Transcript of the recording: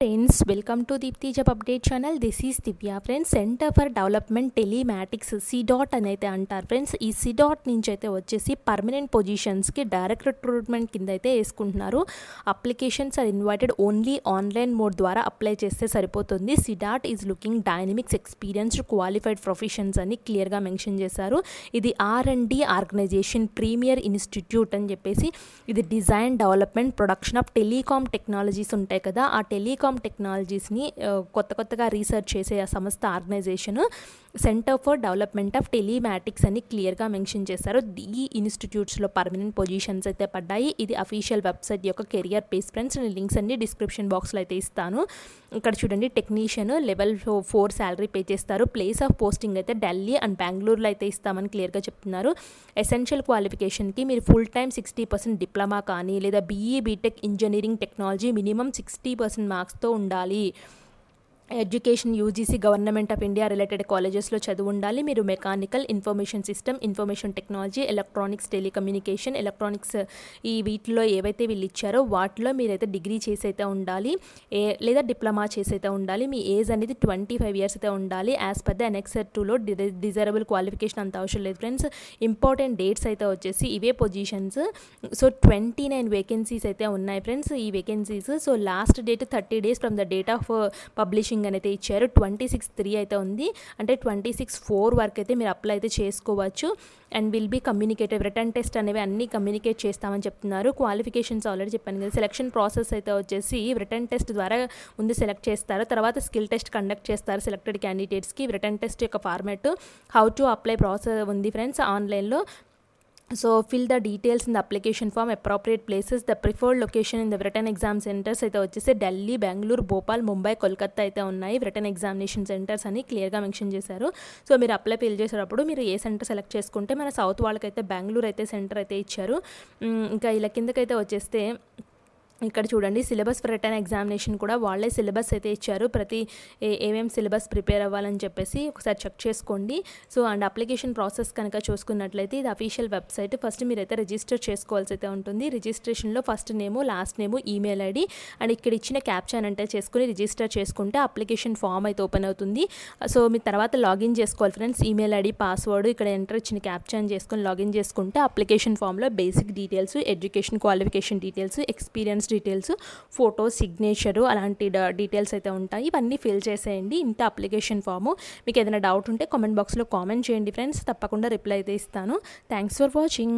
Friends, welcome to Deepti Job Update channel. This is Divya. Friends, Center for Development Telematics CDOT అని అయితే అంటారు friends. ఈ CDOT నుంచి అయితే వచ్చేసి పర్మనెంట్ పొజిషన్స్కి డైరెక్ట్ రిక్రూట్మెంట్ కింద అయితే వేసుకుంటున్నారు. Applications are invited only online mode ద్వారా అప్లై చేస్తే సరిపోతుంది. CDOT is looking dynamics experienced qualified professions అని క్లియర్గా మెన్షన్ చేశారు. ఇది R&D ఆర్గనైజేషన్ ప్రీమియర్ ఇన్స్టిట్యూట్ అని చెప్పేసి ఇది design development production of telecom technologies ఉంటాయి కదా, ఆ టెలికామ్ టెక్నాలజీస్ని కొత్తగా రీసెర్చ్ చేసే ఆ సంస్థ organisation centre for development of telematics అని క్లియర్గా మెన్షన్ చేశారు. ఈ ఇన్స్టిట్యూట్స్లో పర్మనెంట్ పొజిషన్స్ అయితే పడ్డాయి. ఇది అఫీషియల్ వెబ్సైట్ యొక్క కెరియర్ పేజ్ ఫ్రెండ్స్. నేను లింక్స్ అన్ని డిస్క్రిప్షన్ బాక్స్లో అయితే ఇస్తాను. ఇక్కడ చూడండి, టెక్నీషియన్ లెవెల్ 4 శాలరీ పే చేస్తారు. ప్లేస్ ఆఫ్ పోస్టింగ్ అయితే ఢిల్లీ అండ్ బెంగళూరులో అయితే ఇస్తామని క్లియర్గా చెప్తున్నారు. ఎసెన్షియల్ క్వాలిఫికేషన్కి మీరు ఫుల్ టైమ్ 60% డిప్లొమా కానీ లేదా BE B Tech engineering technology minimum 60% మార్క్స్తో ఉండాలి. Education UGC government of India related కాలేజెస్లో చదువు ఉండాలి. మీరు mechanical, information system, information technology, electronics, telecommunication, electronics ఈ వీటిలో ఏవైతే వీళ్ళు ఇచ్చారో వాటిలో మీరైతే డిగ్రీ చేసి అయితే ఉండాలి, లేదా డిప్లొమా చేసి అయితే ఉండాలి. మీ ఏజ్ అనేది 25 years అయితే ఉండాలి. యాజ్ పర్ ద Annex 2లో డిజైరబుల్ క్వాలిఫికేషన్ అంత అవసరం లేదు ఫ్రెండ్స్. ఇంపార్టెంట్ డేట్స్ అయితే వచ్చేసి ఇవే పొజిషన్స్. సో 29 వేకెన్సీస్ అయితే ఉన్నాయి ఫ్రెండ్స్. ఈ vacancies so last date 30 days from the date of publishing అయితే ఇచ్చారు. 26/3 అయితే ఉంది, అంటే 26/4 వరకు అయితే మీరు అప్లై అయితే చేసుకోవచ్చు. And will be communicative return test అనేవి అన్నీ కమ్యూనికేట్ చేస్తామని చెప్తున్నారు. క్వాలిఫికేషన్స్ ఆల్రెడీ చెప్పాను కదా. సెలక్షన్ ప్రాసెస్ అయితే వచ్చేసి రిటర్న్ టెస్ట్ ద్వారా ముందు సెలెక్ట్ చేస్తారు, తర్వాత స్కిల్ టెస్ట్ కండక్ట్ చేస్తారు సెలెక్టెడ్ క్యాండిడేట్స్కి. రిటర్న్ టెస్ట్ యొక్క format how to apply process ఉంది ఫ్రెండ్స్ ఆన్లైన్లో. So fill the details in the application form, appropriate places, the preferred location in the written exam centers అయితే వచ్చేసి ఢిల్లీ, బెంగళూరు, భోపాల్, ముంబై, కోల్కతా అయితే ఉన్నాయి రిటర్న్ ఎగ్జామినేషన్ సెంటర్స్ అని క్లియర్గా మెన్షన్ చేశారు. సో మీరు అప్లై ఫిల్ చేసేటప్పుడు మీరు ఏ సెంటర్ సెలెక్ట్ చేసుకుంటే, మన సౌత్ వాళ్ళకైతే బెంగళూరు అయితే సెంటర్ అయితే ఇచ్చారు. ఇంకా ఇలా కిందకైతే వచ్చేస్తే ఇక్కడ చూడండి, సిలబస్ ఫర్ రిటర్న్ ఎగ్జామినేషన్ కూడా వాళ్ళే సిలబస్ అయితే ఇచ్చారు. ప్రతి ఏమేమి సిలబస్ ప్రిపేర్ అవ్వాలని చెప్పేసి ఒకసారి చెక్ చేసుకోండి. సో అండ్ అప్లికేషన్ ప్రాసెస్ కనుక చూసుకున్నట్లయితే ఇది అఫీషియల్ వెబ్సైట్. ఫస్ట్ మీరైతే రిజిస్టర్ చేసుకోవాల్సి అయితే ఉంటుంది. రిజిస్ట్రేషన్లో first name, last name, email ID and ఇక్కడ ఇచ్చిన క్యాప్చాన్ అంటే చేసుకుని రిజిస్టర్ చేసుకుంటే అప్లికేషన్ ఫామ్ అయితే ఓపెన్ అవుతుంది. సో మీ తర్వాత లాగిన్ చేసుకోవాలి ఫ్రెండ్స్. ఈమెయిల్ ID, పాస్వర్డ్, ఇక్కడ ఎంటర్ ఇచ్చిన క్యాప్చాన్ చేసుకొని లాగిన్ చేసుకుంటే అప్లికేషన్ ఫామ్లో basic details, education qualification details, experience details, photo, signature అలాంటి డీటెయిల్స్ అయితే ఉంటాయి. ఇవన్నీ ఫిల్ చేసేయండి. ఇంత అప్లికేషన్ ఫాము. మీకు ఏదైనా డౌట్ ఉంటే కామెంట్ బాక్స్లో కామెంట్ చేయండి ఫ్రెండ్స్, తప్పకుండా రిప్లై అయితే ఇస్తాను. Thanks for watching.